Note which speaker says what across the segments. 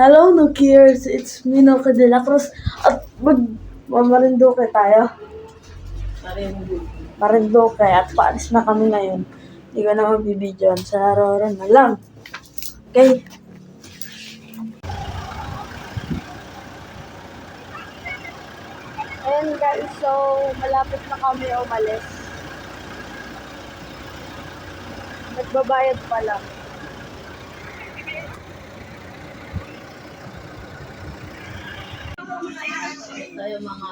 Speaker 1: Hello, Nokiers! It's me, Noka de la Cruz. At Marinduque tayo. Marinduque. At paalis na kami ngayon. Hindi ko na mabibidyoan. Sa Aurora na lang. Okay? Ayan guys, so malapit na kami umalis. Nagbabayad pa lang.
Speaker 2: Tayo mga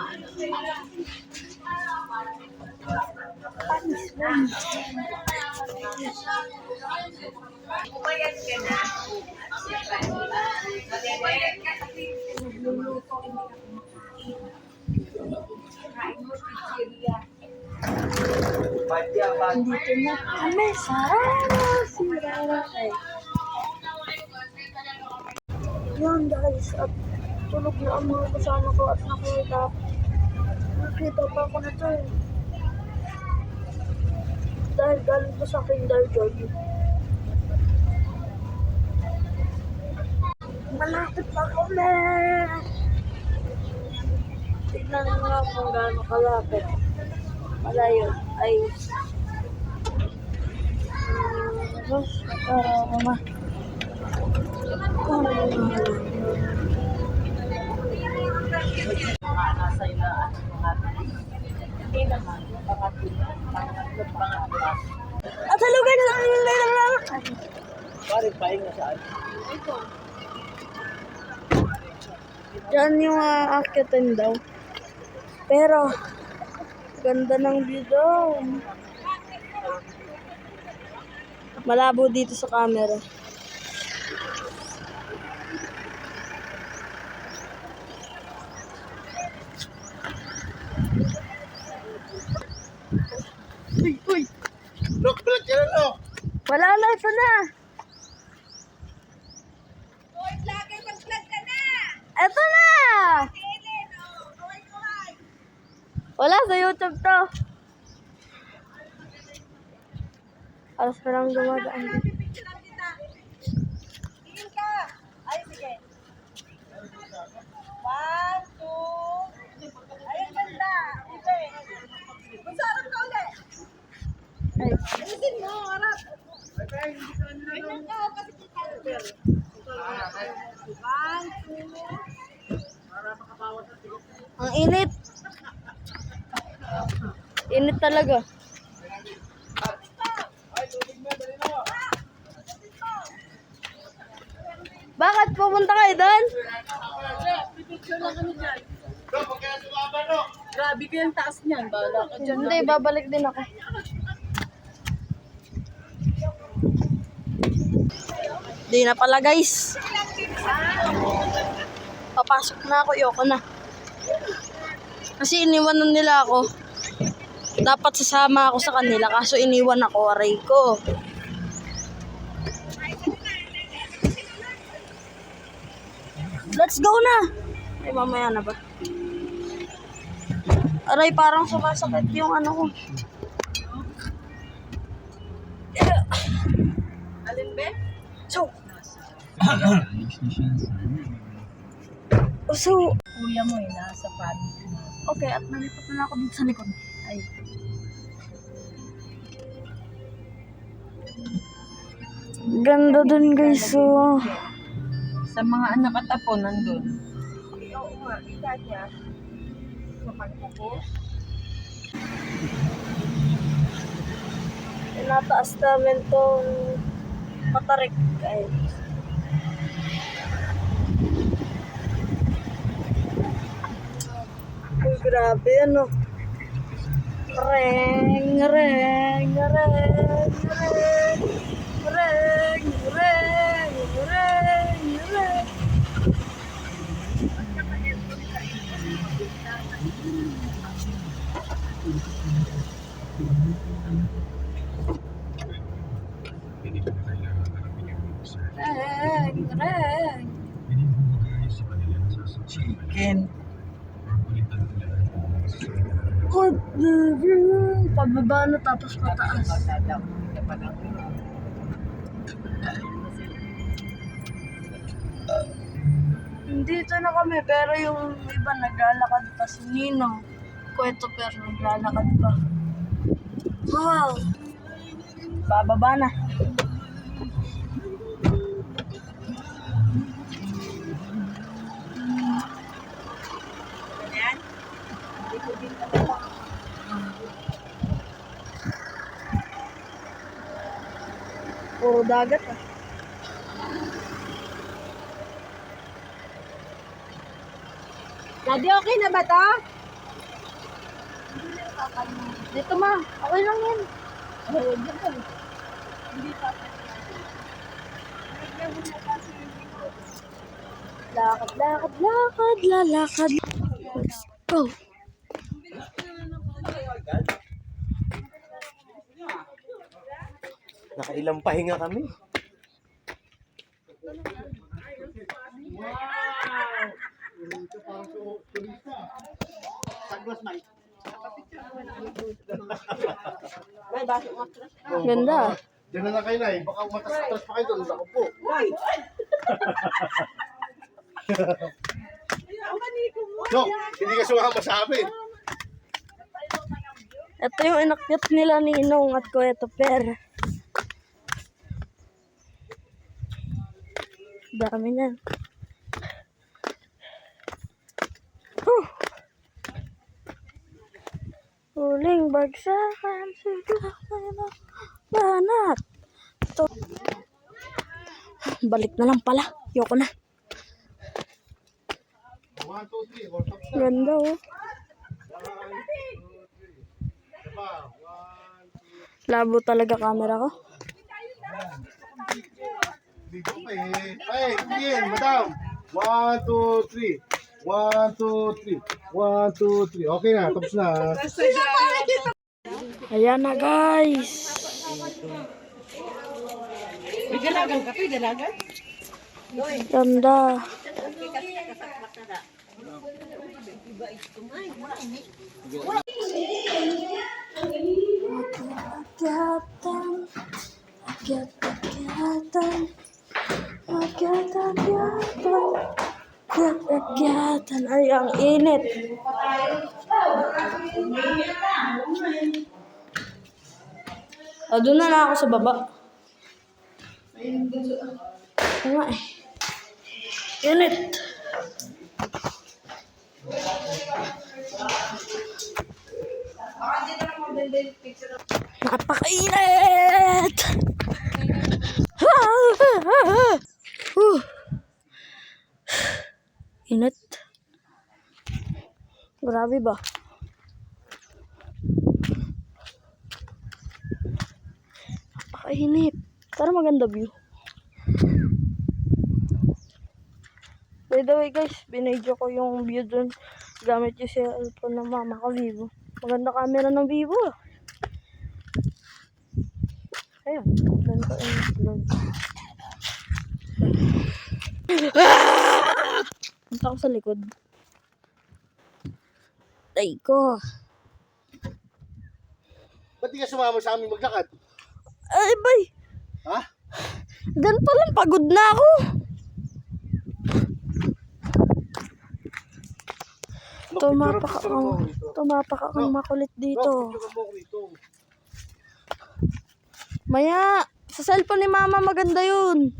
Speaker 2: Umayad ka na. Umayad ka na. Nagluluto.
Speaker 1: Dito na kami sa Sirarasay. Yan guys, at tulog na ang mga kasama ko at nakita pa ako na to eh. Dahil galing ko sa Kinderjoy. Malapit pa kami! Tignan nga kung gaano kalapit. Malayo ay mama.
Speaker 2: nasa ilaan hindi naman
Speaker 1: At hello guys!
Speaker 2: Pare pahinga saan?
Speaker 1: Yan yung aakyatin daw. Pero ganda ng view daw. Malabo dito sa camera. Uy!
Speaker 2: Look, vlog ka na, oh!
Speaker 1: Wala na, ito na!
Speaker 2: Hoy, vlogger, mag-vlog ka na!
Speaker 1: Ito na!
Speaker 2: Ellen, oh! Kaway!
Speaker 1: Wala sa YouTube to. Alas pa lang dumadaan.
Speaker 2: Pipicturean kita. Tingin ka! Ay, sige. 1, 2. Ay, ang ganda! Ibe! Magsarap ka ulit!
Speaker 1: Ay.
Speaker 2: Alisin mo, harap! Ganyan ka, kasi kita. 1, 2.
Speaker 1: Ang init. Init talaga. Bakit pupunta kayo doon?
Speaker 2: Pipicture lang kami dyan. Grabe ko yung taas niyan. Bala ka dyan.
Speaker 1: Hindi, babalik din ako. Di na pala guys. Papasok na ako, yoko na. Kasi iniwanan nila ako. Dapat sasama ako sa kanila, kaso iniwan ako, aray ko. Let's go na! Ay, mamaya na ba? Aray, parang sumasakit yung ano ko.
Speaker 2: Alin be?
Speaker 1: So,
Speaker 2: Kuya mo eh, nasa panic na.
Speaker 1: okay, at nalipat na ako dito sa likod. Ay. Ganda dun guys, so.
Speaker 2: Sa mga anak at apo, nandun. Oo nga, kita niya. Sa pagpupos.
Speaker 1: Tinataas namin tong patarik. Ay. Uy, grabe ano. Reng, reng, reng, reng, reng, reng, reng, reng. Reng, reng.
Speaker 2: Chicken.
Speaker 1: God, pababa na tapos pataas. Nandito na kami, pero yung iba naglalakad pa. Si Ninong, kwento pero naglalakad pa. Wow! Bababa na. Puro dagat ah.
Speaker 2: Daddy, okay na ba to?
Speaker 1: Dito ma, okay lang yan. Lakad, lakad, lakad, lalakad. Let's go.
Speaker 3: Nakailang pahinga kami.
Speaker 1: Ganda.
Speaker 4: Diyan na lang kayo na eh. Baka umatas-atas pa kayo doon. Ako po. No, hindi ka sumama sa amin.
Speaker 1: Ito yung inakyat nila ni Ninong at Kuya Toper. Dami niyan. Huling bagsakan, sigla na banat. Ito. Balik na lang pala. Yoko na.
Speaker 4: 1, 2, 3. Or top na.
Speaker 1: Ganda oh. Labo talaga camera ko.
Speaker 4: Dito pa eh. Ay, Ian, madam. 1, 2, 3. 1, 2, 3. 1, 2, 3. Okay na, tapos na.
Speaker 1: Ayan na guys.
Speaker 2: May dalagang kape, dalagan?
Speaker 1: Ganda. Agyatan, agyatan, agyatan, agyatan. Ay, ang init. Doon na lang ako sa baba. Oo nga eh. Init. Napakainit! Init. Grabe ba? Napakainit. Pero maganda view. By the way guys, binidyo ko yung view dun gamit yung cellphone ng mama ko, Vivo. Maganda camera ng Vivo ah. Ayun, ganda yung vlog. Punta ko sa likod. Ay ko.
Speaker 4: Ba't di ka sumama sa amin maglakad?
Speaker 1: Ay bay,
Speaker 4: Ha?
Speaker 1: ganito lang, pagod na ako. Tumapak akong makulit dito. Maya, sa cellphone ni mama maganda yun.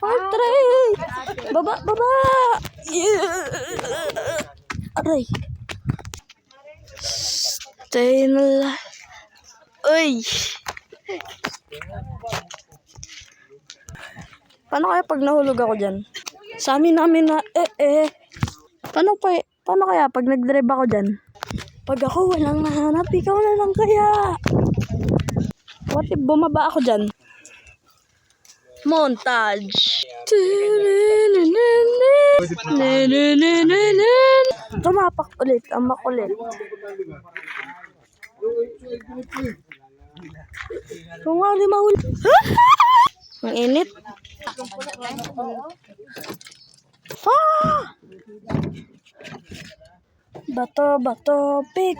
Speaker 1: Portrait! Baba, baba! Yeah. Aray. Stay alive. Uy! Paano kaya pag nahulog ako dyan? Sa amin namin na, Paano kaya pag nag-drive ako dyan? Pag ako walang nahanap, ikaw na lang kaya. What if bumaba ako dyan? Montage. Tumapak ulit, ang makulit. Kung nga di mahuli. Ang init. Bato, bato, pick.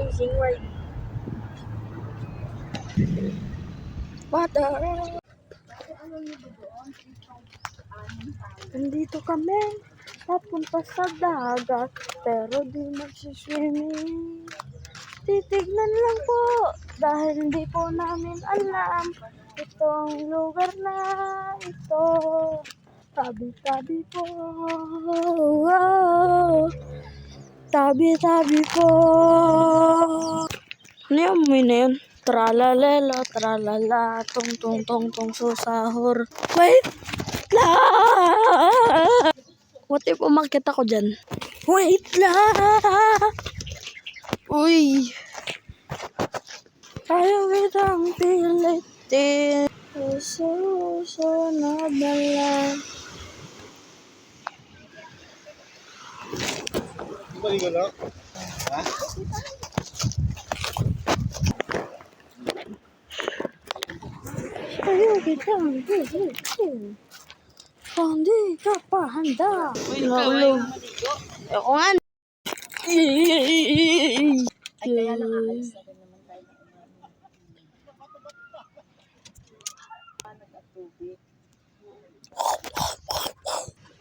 Speaker 1: amazing ride. Water. Nandito kami, papunta sa dagat, pero di magsiswimming. Titignan lang po, dahil hindi po namin alam itong lugar na ito. Tabi-tabi po, wow. Tabi-tabi po. Ano yung amoy na yun? Tralalelo, tralala, tong tong tong tong susahur. Wait lang! What if umakit ako dyan? Wait lang! Uy! Ayaw kitang pilitin. Susunod na lang.
Speaker 4: Balik ko lang. Ha?
Speaker 1: Ayaw kitang pilitin. Hindi ka pa handa. Naulog. Ako nga.
Speaker 2: Ay, kaya lang aalis na rin naman tayo.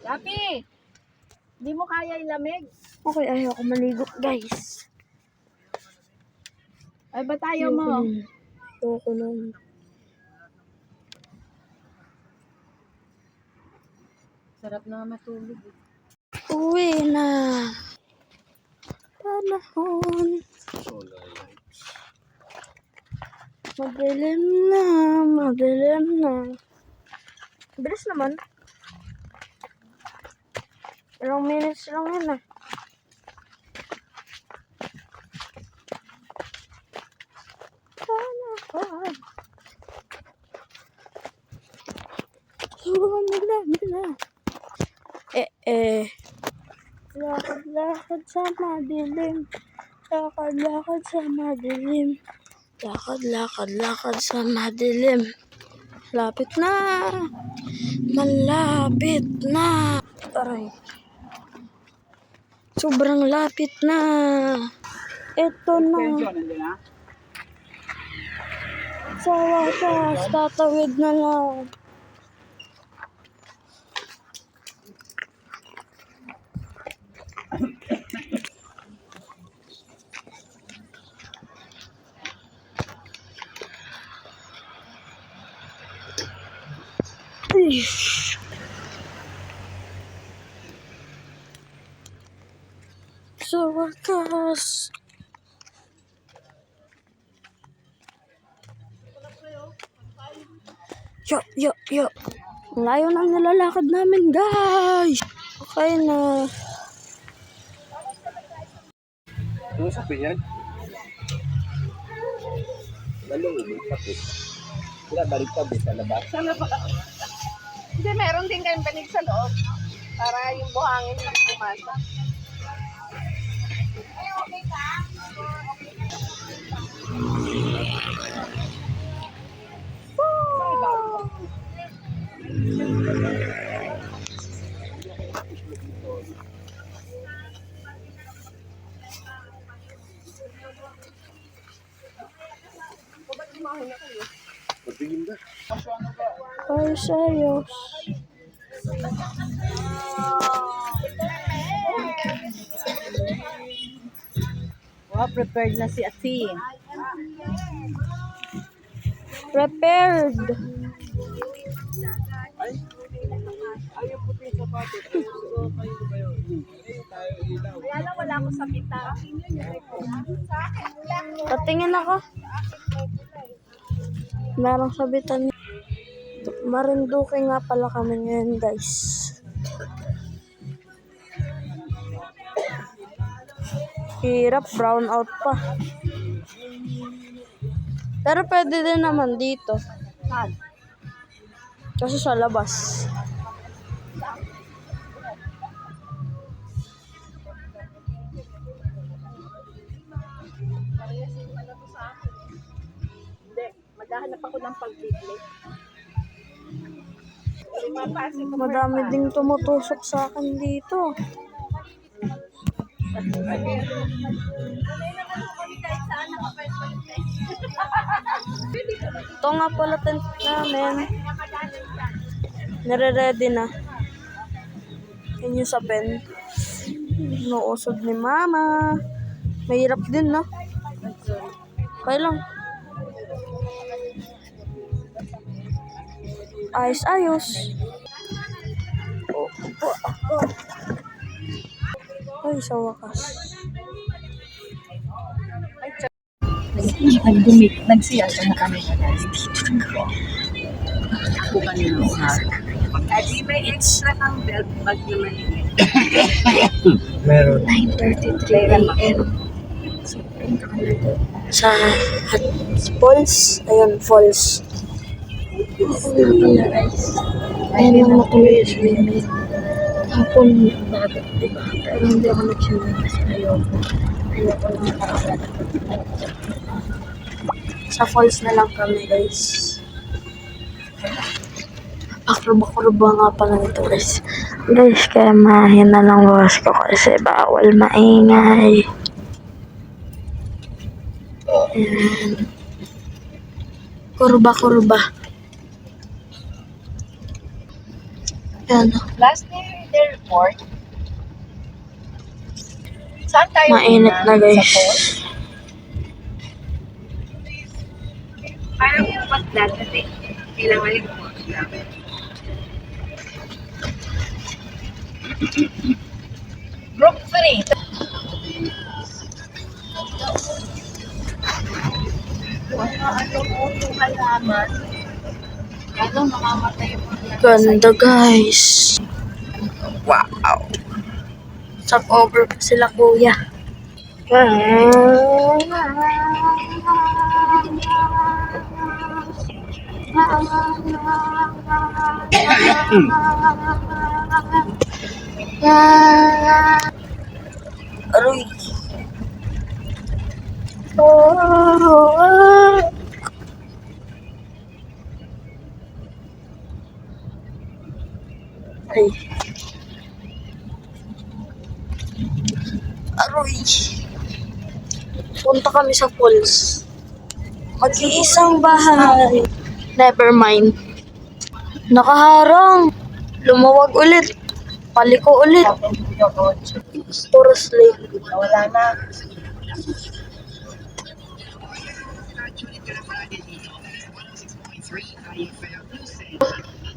Speaker 2: Lapi! Di mo kaya ilamig?
Speaker 1: Okay, ayaw ko maligo, guys.
Speaker 2: Ay, ba tayo mo?
Speaker 1: Ayoko nun.
Speaker 2: Sarap na matulog.
Speaker 1: Uwi na. Panahon. Madilim na, madilim na. Bilis naman. Ilang minutes lang yun ah. Panahon. Mila. Lakad-lakad sa madilim. Lakad-lakad sa madilim. Lakad-lakad sa madilim. Lapit na. Malapit na. Aray. Sobrang lapit na. Ito na. Sa wakas, tatawid na lang. Ish. Sa wakas. Yo. Ang layo ng nilalakad namin, guys. Okay na.
Speaker 4: Ano sa pinyan? Lalo, tapos. Sila balik pa sa labas.
Speaker 2: Sa labas. Hindi, meron din kayong banig sa loob. Para yung buhangin hindi pumasa. Ay, okay ka?
Speaker 4: Pagtingin ba?
Speaker 1: Ay, serious.
Speaker 2: Wow, prepared na si Ati.
Speaker 1: Prepared.
Speaker 2: Kaya lang wala ko sa kita.
Speaker 1: Patingin ako. Merong sabitan. Marinduque nga pala kami ngayon, guys. Hirap, brown out pa. Pero pwede din naman dito.
Speaker 2: Saan?
Speaker 1: Kasi sa labas.
Speaker 2: Hindi, maghahanap ako ng pagbibili.
Speaker 1: Madami ding tumutusok sa akin dito. Ito nga pala tent namin. Nare-ready na. Yun yung sa pen. Nuusod ni mama. Mahirap din, no? Okay lang. Ayos-ayos. Ay, sa wakas.
Speaker 2: Nagsiyasa na kami na guys. Ako kanina ha. Kasi may extra kang belt bag na maliit.
Speaker 4: Meron.
Speaker 1: 9:33 a.m. Sa Hot Falls. Ayun, falls. Ayun lang natuloy yung swimming. Hapon, dagat, diba? Pero hindi ako nag-swimming kasi ayoko. Ayoko lang makakagat. Sa falls na lang kami, guys. Akruba-kurba nga pala nito, guys. Guys, kaya mahina lang bawas ko kasi bawal maingay. Ayan. Kurba-kurba. Ayan.
Speaker 2: Last year, the report. Saan tayo?
Speaker 1: Mainit na, guys.
Speaker 2: Sa falls? Parang yung pagdadating. Kailangan yung falls lang. Group 3. Yung halaman. Gano'n mamamatay yung
Speaker 1: Ganda, guys. Wow. Stop over pa sila, kuya. Aroy. Ay. Aroy. Punta kami sa falls. Mag-iisang bahay. Never mind. Nakaharang. Lumawag ulit. Paliko ulit. Tourist Lake.
Speaker 2: Wala na.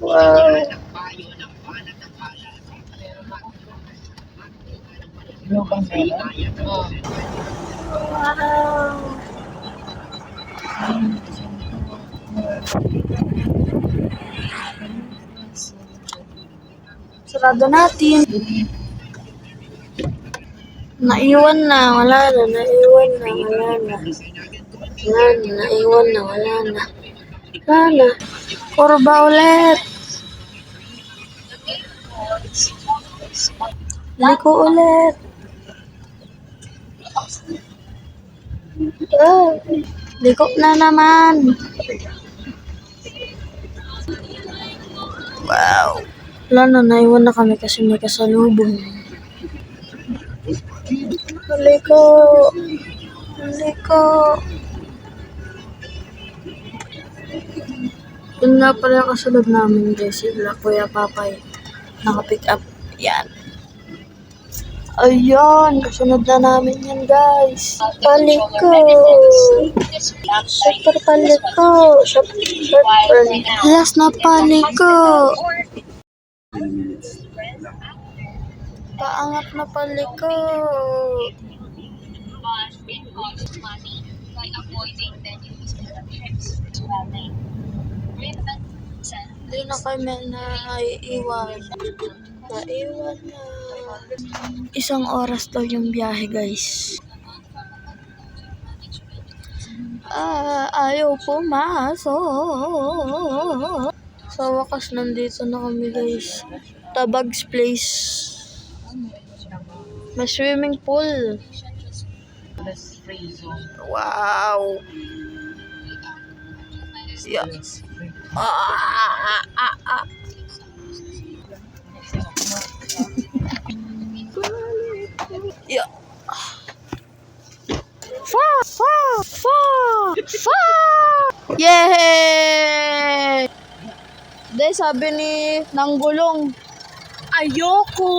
Speaker 1: Wow.
Speaker 2: Yung bang meron?
Speaker 1: Wow. Sarado natin. Naiwan na, wala na, naiwan na, wala na. Wala na, naiwan na, wala na. Wala na. Kurba ulit. Liko ulit. Ah, liko na naman. Wow. Wala na, naiwan na kami kasi may kasalubong. Liko. Liko. Yun nga pala yung kasunod namin, guys. Sila Kuya Papay. Naka-pick up. Yan. Ayun. Kasunod na namin yan, guys. Paliko. Super paliko. Super last na paliko. Paangat na paliko. Hindi na kami naiiwan. Naiwan na. 1 oras daw yung biyahe, guys. Ayaw pumasok. Sa wakas, nandito na kami, guys. Tabag's Place. May swimming pool.
Speaker 2: Plus free zone.
Speaker 1: Wow. Yeah. Yeah. Fa! Yay! De, sabi ni Nanggulong, ayoko!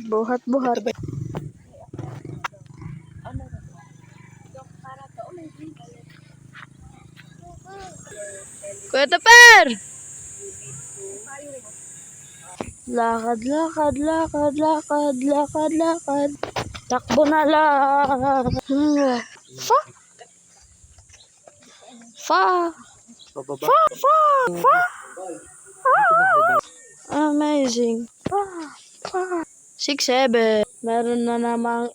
Speaker 1: Buhat-buhat. Kuya Teper! Lakad, lakad, lakad, lakad, lakad, lakad. Takbo na lang. Fa! Fa! Fa! Fa! Fa! Amazing. Fa! Fa! 6-7. Meron na namang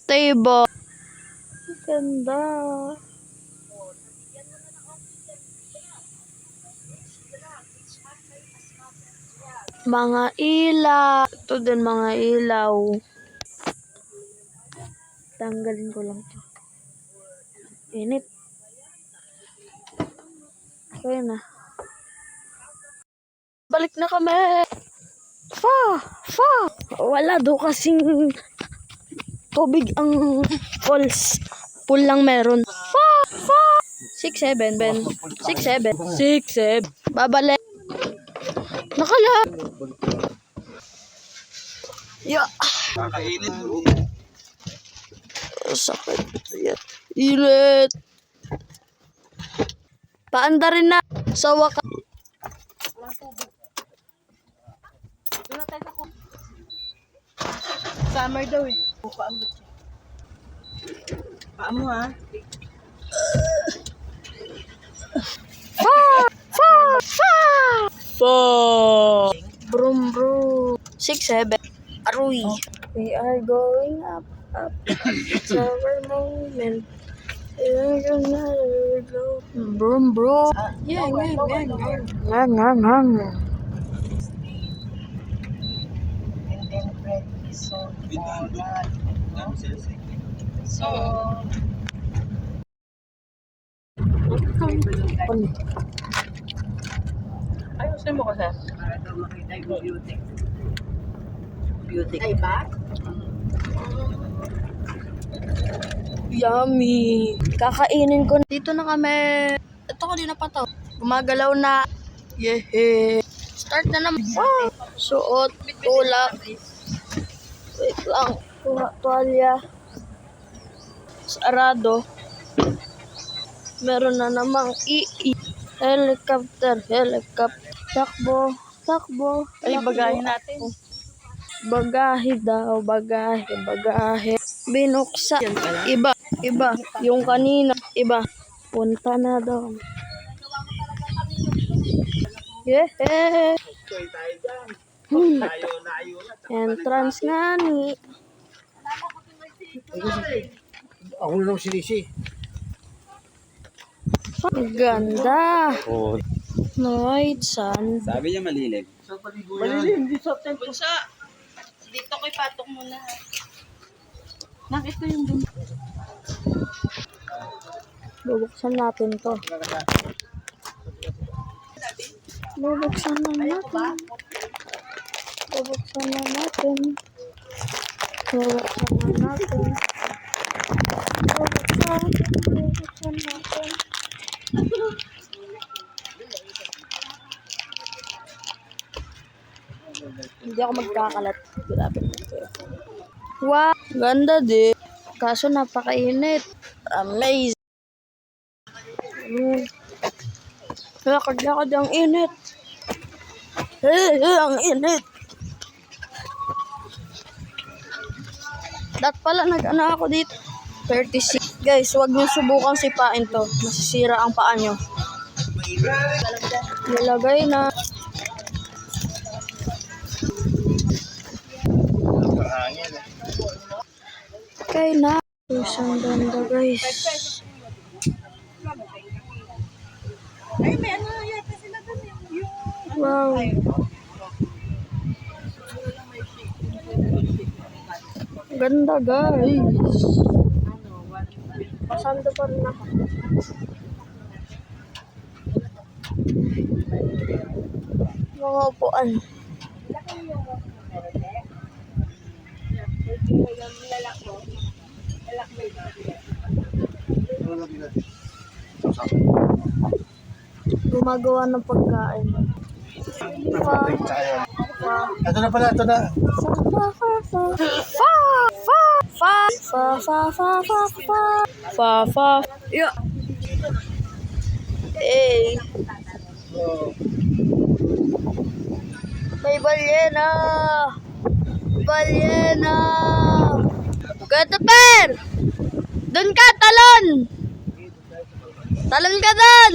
Speaker 1: table. Ganda. Mga ilaw. Ito din mga ilaw. Tanggalin ko lang to. Init. Okay na. Balik na kami. Fa! Fa! Wala do kasing tubig ang falls. Pool lang meron. Fa! Fa! 6-7, Ben. 6-7. 6-7. Babalik. Nakalat. Yeah.
Speaker 3: Kakainin mo.
Speaker 1: Sakit. Yeah. Init. Paanda rin na. Sa wakas.
Speaker 2: Summer daw eh. Paambot siya. Paamo ha?
Speaker 1: Brum brum. 6-7. Aruy. We are going up, up. It's our moment. We're gonna go. Brum brum. Yeah, ngang.
Speaker 2: And then bread is so bad. So, ayusin mo kasi. Para daw makita yung beauty. Beauty. Ay ba?
Speaker 1: Yummy. Kakainin ko. Dito na kami. Ito kanina pa to. Gumagalaw na. Yehey. Start na naman. Suot. Tulak. Wait lang. Tuwalya. Sarado. Meron na namang helicopter. Takbo.
Speaker 2: Ay, bagahin natin.
Speaker 1: Bagahe daw. Bagahe. Binuksa. Iba. Yung kanina. Iba. Punta na daw. Yeah. Entrance nga ni.
Speaker 4: Ako na lang sinisi.
Speaker 1: Ganda.
Speaker 3: Oo.
Speaker 1: Night sun.
Speaker 3: Sabi niya malilim.
Speaker 2: Malilim, di sa temple. Bunsa, dito ko'y patok muna. Nakita yung dun.
Speaker 1: Bubuksan natin to. Bubuksan na natin. Hindi ako magkakalat. Grabe. Wow, ganda din. Kaso napakainit. Amazing. Lakad ang init. Ang init. Pala nag-ano ako dito. 36. Guys, huwag niyo subukan sipain to. Masisira ang paa niyo. Nilagay na. Okay na. Isang ganda guys. Wow. Ganda guys. Pasando pa rin ako. Mga upuan.
Speaker 4: Ano lagi natin?
Speaker 1: Gumagawa ng pagkain.
Speaker 4: Perfect tayo. Ito na pala, ito na.
Speaker 1: Yeah. Hey,
Speaker 4: Oh.
Speaker 1: may balyena! Balyena! Kataper! Doon ka, talon! Talon ka doon!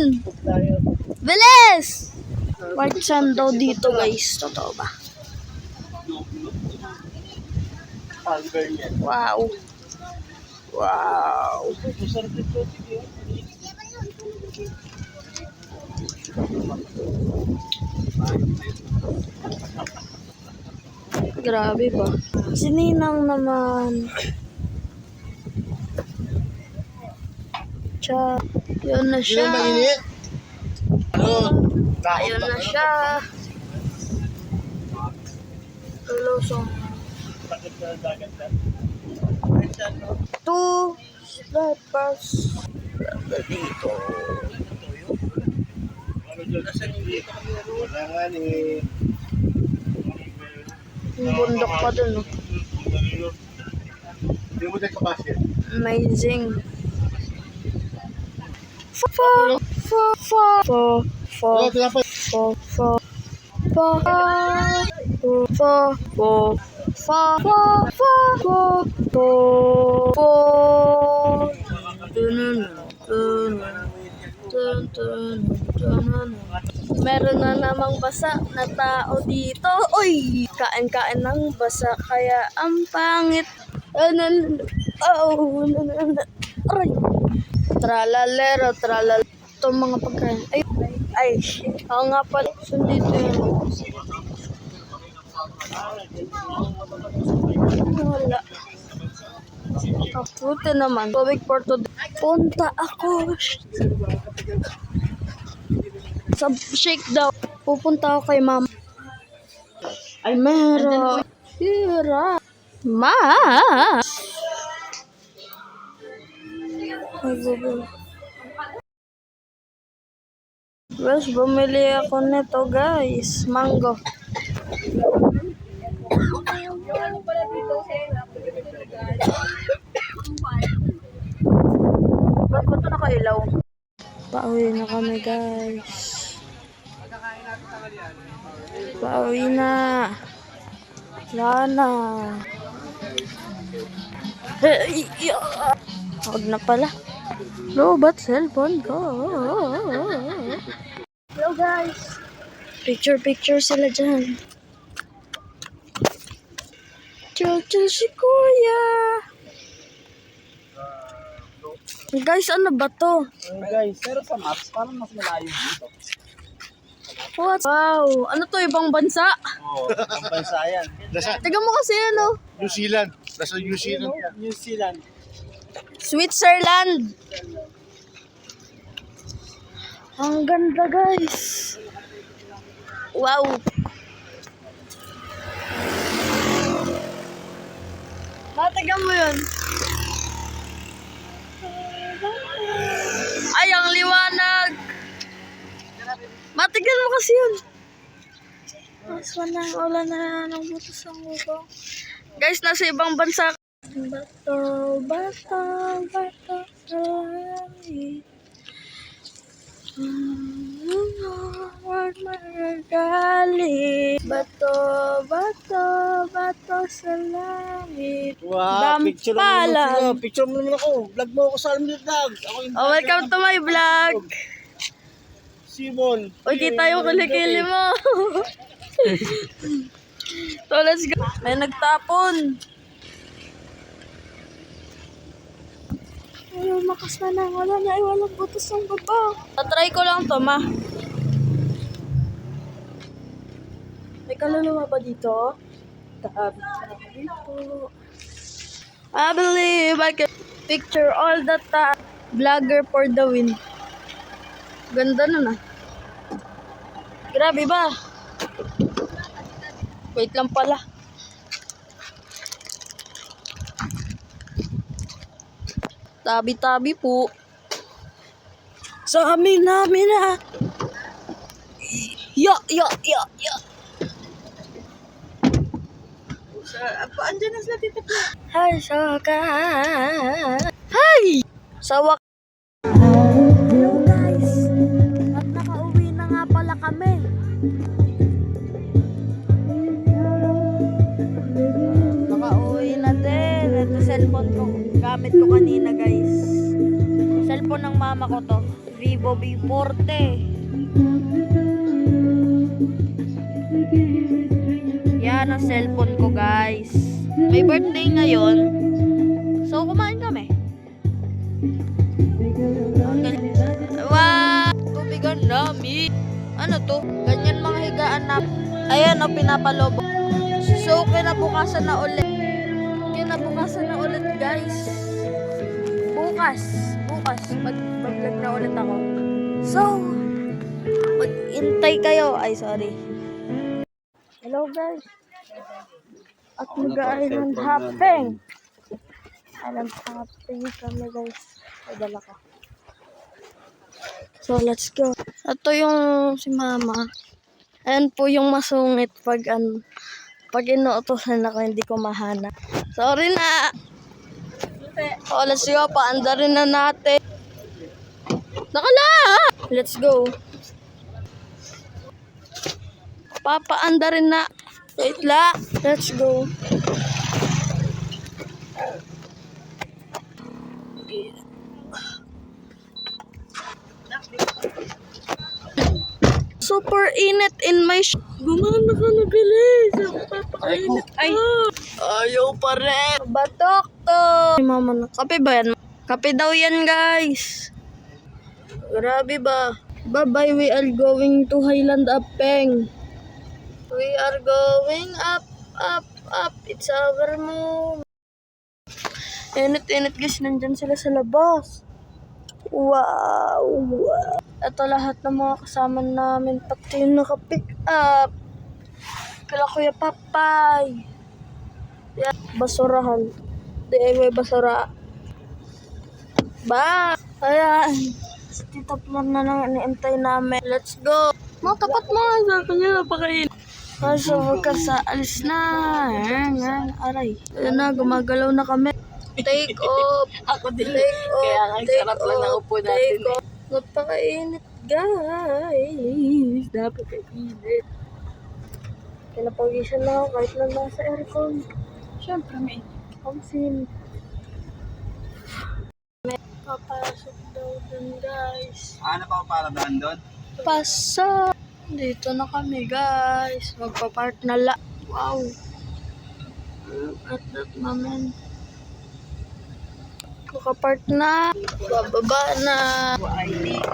Speaker 1: Bilis! White sand daw dito, guys. Totoo ba? Wow. Wow. Grabe ba? Sininang naman. Tsa. Yun na
Speaker 4: Sino
Speaker 1: siya.
Speaker 4: mainit? Ano?
Speaker 1: Ayun na siya. Tulusong. 2 slippers. Ganda dito.
Speaker 4: Wala nga ni.
Speaker 1: Yung bundok pa dun, oh.
Speaker 4: Hindi mo tayo kapasya.
Speaker 1: Amazing. Fa
Speaker 4: Ito na pa.
Speaker 1: Meron na namang basa na tao dito. Uy! Kain-kain ng basa kaya ang pangit. Aray! Tralalero, tralal. Ito mga pagkain. Ay, ako nga pala. Sundito yun. Wala. Kaputi naman. Tubig Porto. Punta ako. Sa shake daw. Pupunta ako kay mama. Ay, meron. Hira. Ma! Guys, bumili ako nito, guys. Mango. Ba't ba ito nakailaw? Pauwi na kami, guys. Pauwi na. Wala na. Hey, huwag na pala. Robot cellphone ko. Hello, guys. Picture sila dyan. Chow si Kuya. Guys, ano ba to?
Speaker 3: Guys, pero sa maps, parang mas malayo dito.
Speaker 1: What? Wow. Ano to? Ibang bansa?
Speaker 3: Oo, ang bansa yan.
Speaker 4: Nasa
Speaker 1: Tignan mo kasi ano.
Speaker 4: New Zealand. Nasa New Zealand.
Speaker 3: New Zealand.
Speaker 1: Switzerland. Ang ganda, guys. Wow. Matagal mo yun. Ay, ang liwanag. Matagal mo kasi yun. Mas manang ulan na ng butas ang ubang. Guys, nasa ibang bansa. Bato, langit. Huwag magagali. Bato sa langit.
Speaker 3: Wow, picture mo naman
Speaker 1: Dampalan.
Speaker 3: sila. Picture mo naman ako. Vlog mo ako sa Alamid Vlog. Ako yung
Speaker 1: Oh, welcome to my vlog.
Speaker 3: Simon.
Speaker 1: Uy, kita yung kilikili mo. So, let's go. May nagtapon. Ay, makas na lang. Wala na. Ay, walang butas ng baba. Tatry ko lang to, ma. May kaluluwa ba dito? Dito. I believe I can picture all the time. Vlogger for the win. Ganda nun, ah. Grabe ba? Wait lang pala. Tabi-tabi po. Sa amin namin na. Ya.
Speaker 2: Andyan na sila, Tita Pia.
Speaker 1: Hay, saka. Hay! Sawak. Hello guys. At nakauwi na nga pala kami. Nakauwi na din. Ito cellphone ko. Gamit ko kanina guys. Cellphone ng mama ko to. Vivo V40. Yan ang cellphone ko guys. May birthday ngayon. So kumain kami. Wow! Tubigan namin. Ano to? Ganyan mga higaan na. Ayan o, pinapalobo. So kinabukasan na ulit. Kinabukasan na ulit guys. Bukas. Mag-vlog na ulit ako. So, mag-intay kayo. Ay, sorry. Hello guys. At mag-island hopping. Island hopping kami guys. Padala ko. So let's go. Ito yung si mama. Ayan po yung masungit pag inuutosan ako hindi ko mahana. Sorry na. So let's go. Paanda rin na natin. Nakala! Let's go. Papaanda rin na. Wait lang. Let's go. Super init in my Gumana ka na bilis. Papakainit ka. Ayaw pa rin. Batok to. Mama na. Kape ba yan? Kape daw yan guys. Grabe ba? Bye-bye, we are going to Highland Upping. We are going up. It's our move. Init guys, nandyan sila sa labas. Wow. Ito lahat ng mga kasama namin, pati yung naka-pick up. Kala Kuya Papay. Yeah, basurahan. DIY basura. Ba? Ayan. Si Tita Plan na lang iniintay namin. Let's go. Tapat mo. Sa kanya napakain. Kaso sa alis na. Ayan. Aray. Ayan na, gumagalaw na kami. Take off.
Speaker 2: Ako din.
Speaker 1: Take off.
Speaker 2: Kaya ang sarap lang ng upo natin.
Speaker 1: Take off. Napakainit guys. Napakainit. Kinapagisan na ako kahit lang nasa aircon.
Speaker 2: Siyempre, may.
Speaker 1: Kamsin. Papasok daw dun guys.
Speaker 3: Ano pa para daan doon?
Speaker 1: Pasok. Dito na kami guys. Magpa-park na la. Wow. Look at that naman. Makapark na. Bababa na.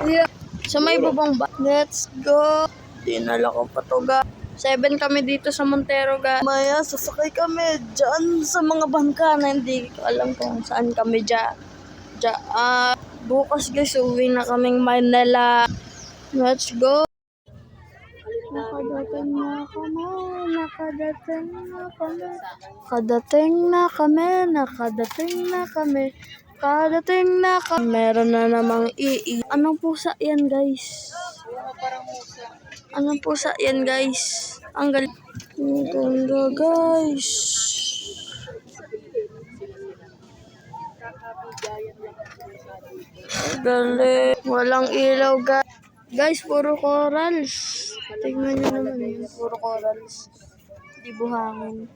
Speaker 1: Yeah. Sa may bubong ba? Let's go. Dinala ko pa to ga. 7 kami dito sa Montero ga. Maya, sasakay kami dyan sa mga bangka na hindi ko alam kung saan kami dyan. Bukas guys, uwi na kaming Manila. Let's go. Nakadating na kami. Meron na namang Anong pusa yan guys? Anong pusa yan guys? Ang galing. Ang ganda guys. Ang galing. Walang ilaw guys. Guys, puro corals. Tingnan nyo naman yun. Puro corals. Di buhangin.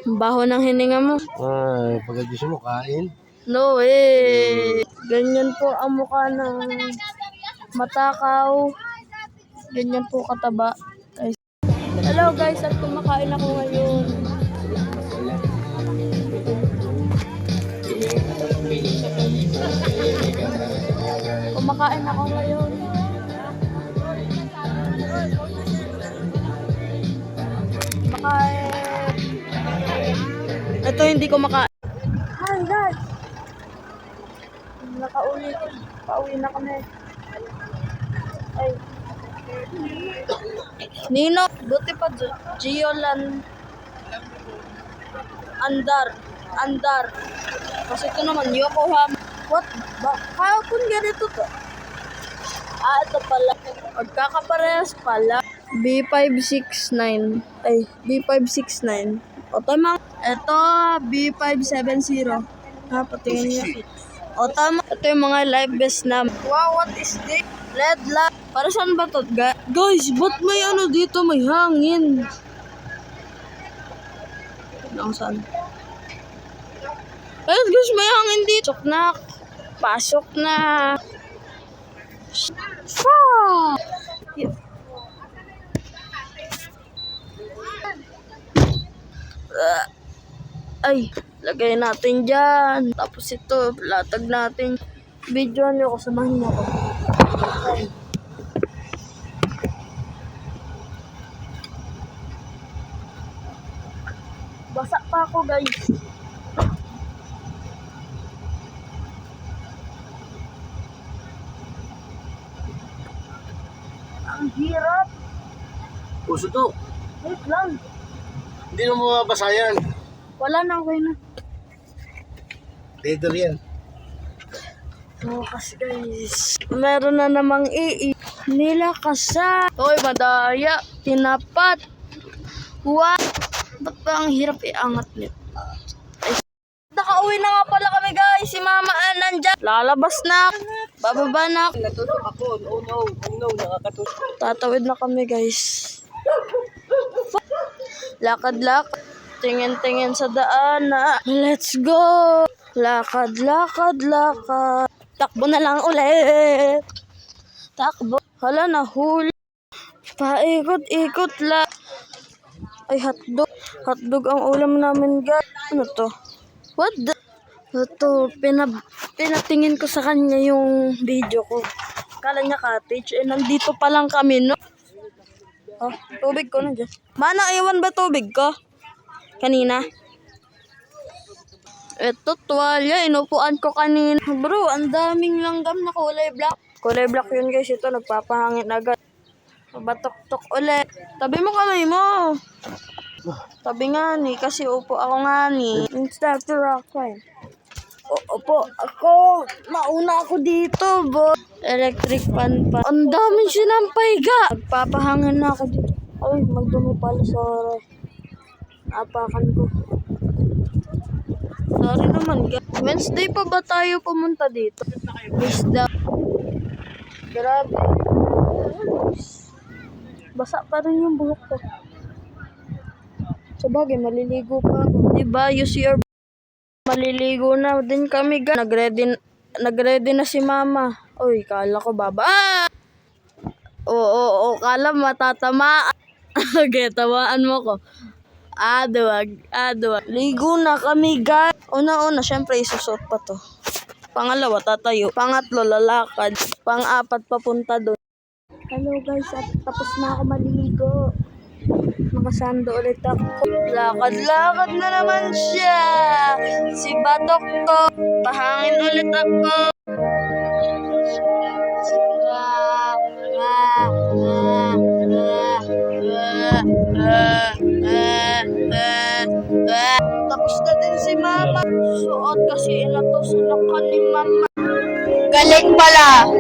Speaker 1: Ang baho ng hininga mo.
Speaker 4: Ay, pagkagising mo, kain.
Speaker 1: No eh. Ganyan po ang mukha ng matakaw. Ganyan po kataba. Guys. Hello guys, at kumakain ako ngayon. Kumakain ako ngayon. Ito hindi ko makain. Hi guys! Pauwi na kami. Ay. Nino, buti pa Giolan Andar. andar. Kasi ito naman, Yokohama. What? Kahapon ganito to. Ito pala. Magkakaparehas pala. B569. Ay, B569. O, tama. Ito, B570. Patingin niya. O, tama. Ito yung mga live best na. Wow, what is this? Red light. Para saan ba to? Guys, ba't may ano dito? May hangin. Saan? Ayun guys, may hangin dito. Pasok na. Ay, lagay natin dyan. Tapos ito, latag natin. Video nyo ako, samahin mo ako. Ay. Basa pa ako guys. Ang hirap.
Speaker 3: Puso to.
Speaker 1: Wait lang.
Speaker 3: Hindi na mababasa yan.
Speaker 1: Wala na, okay na.
Speaker 3: Leather yan.
Speaker 1: Bukas guys. Meron na namang nilakasan. Hoy, madaya. Tinapat. What? Ba't ba ang hirap iangat nito? Ay, nakauwi na nga pala kami guys. Si mama nandyan. Lalabas na. Bababa na.
Speaker 2: Natutok ako. Oh no, nakakatusok.
Speaker 1: Tatawid na kami guys. Lakad-lakad. Tingin-tingin sa daan na. Let's go. Lakad. Takbo na lang ulit. Takbo. Hala, nahuli. Paikot-ikot lang. Ay, hotdog. Hotdog ang ulam namin, guys. Ano to? What the? Ito, pinatingin ko sa kanya yung video ko. Kala niya cottage. Eh, nandito pa lang kami, no? Oh, tubig ko na dyan. Mana, iwan ba tubig ko? Kanina. Ito, tuwalya. Inupuan ko kanina. Bro, ang daming langgam na kulay black. Kulay black yun, guys. Ito, nagpapahangin agad. Batok-tok ulit. Tabi mo kamay mo. Tabi nga ni, kasi upo ako nga ni. Instructor Rockline. Opo, ako. Mauna ako dito, bo. Electric fan pa. Ang daming sinampay ga. Magpapahangin na ako dito. Ay, magdumi pala sa oras. Napakan ko. Sorry naman, ga. Wednesday pa ba tayo pumunta dito? Wisdom. Grabe. Basa pa rin yung buhok ko. Sabagay, maliligo pa ako. Diba, use your... Maliligo na din kami, ga. Nagready na si mama. Uy, kala ko baba. Ah! Oo, kala matatamaan. Okay, tamaan mo ko. Duwag. Ligo na kami, ga. Una, syempre isusot pa to. Pangalawa, tatayo. Pangatlo, lalakad. Pang-apat, papunta doon. Hello guys, at tapos na ako maligo. Nakasando ulit ako. Lakad na naman siya. Si Batok ko. Pahangin ulit ako. Tapos na din si mama. Suot kasi inatusan ako ni mama. Galing pala.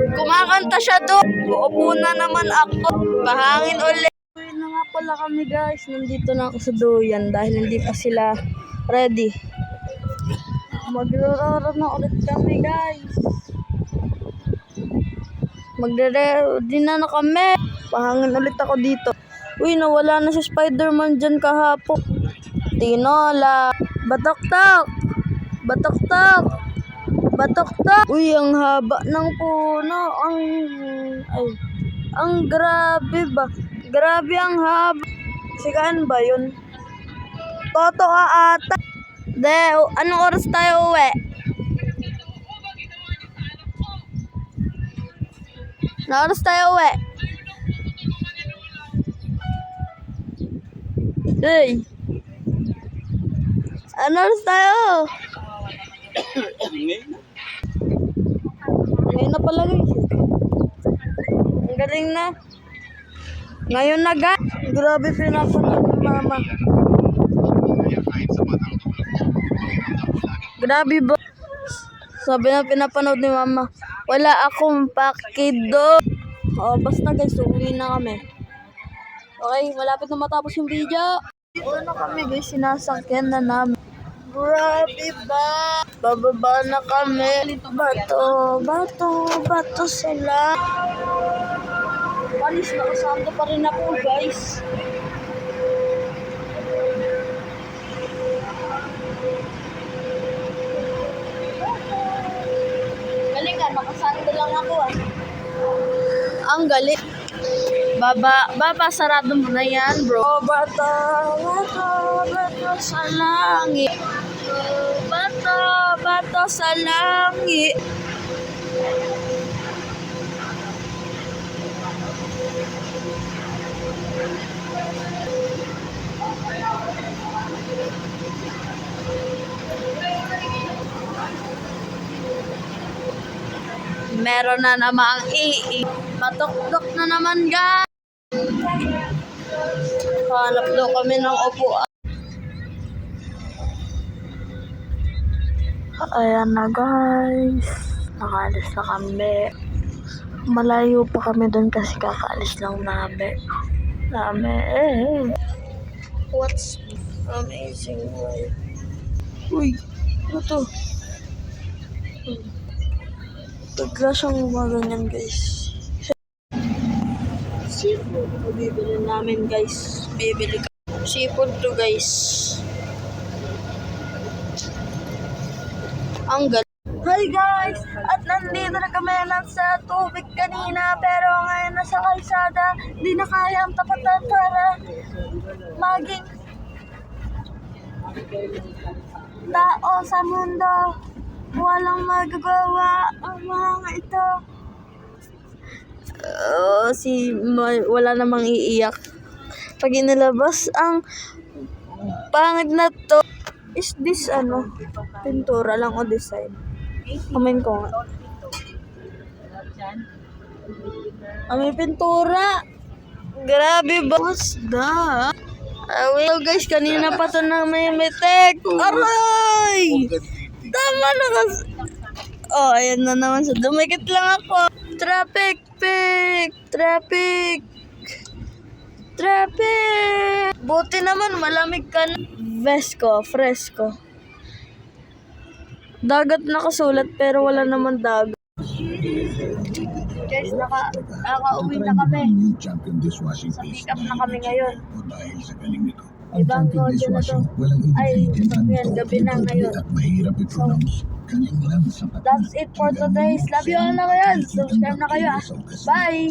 Speaker 1: Kumakanta siya doon. Uupo na naman ako. Pahangin ulit. Uwi na nga pala kami guys. Nandito na ako sa duyan dahil hindi pa sila ready. Maglaro na ulit kami guys. Magre-ready na kami. Pahangin ulit ako dito. Uy, nawala na si Spider-Man dyan kahapon. Tinola. Batok-tok. Uy, ang haba ng puno. Ang grabe ba? Grabe ang haba. Sigaan ba yun? Toto ka ata. Anong oras tayo uwi? Anong oras tayo uwi? Hey! Anong oras tayo? Ngayon na pala guys. Ang galing na. Ngayon na guys. Grabe pinapanood ni mama. Grabe ba? Sabi na pinapanood ni mama. Wala akong pakido. O basta guys, uwi na kami. Okay, malapit na matapos yung video. Uwi na kami guys, sinasakyan na namin. Grabe ba? Bababa na kami. Bato sila. Walis, nakasando pa rin ako guys. Galing nga, nakasando lang ako ah. Ang galing. Baba, sarado mo na yan, bro. Bato sa langit. Bato sa langit. Meron na namang Matukdok na naman guys. Hanap daw kami ng upuan. Ayan na guys. Nakaalis na kami. Malayo pa kami doon kasi kakaalis lang namin. What's amazing life? Uy, ano to? Bigla siyang gumaganyan guys. Seafood. Bibili namin guys. Bibili ka. Seafood to guys. Ang galing. Hi guys! At nandito na kami sa tubig kanina pero ngayon nasa kalsada. Di na kaya ang tapatan para maging tao sa mundo. Walang magagawa ang mga ito. Wala namang iiyak. Pag inilabas ang pangit na to. Is this pintura lang o design? Comment ko nga. May pintura. Grabe ba? What's that? Well guys, kanina pa to nang may mitek. Aray! Tama na kasi. Oh, ayan na naman sa dumikit lang ako. Traffic. Buti naman malamig ka na. Fresco. Dagat nakasulat pero wala naman dagat. Guys, nakauwi na kami. Sa pick up na kami ngayon. Ibang kotse na to. Ay, yan, gabi na ngayon. So, that's it for today. Love you all na kayo. Subscribe na kayo ah. Bye!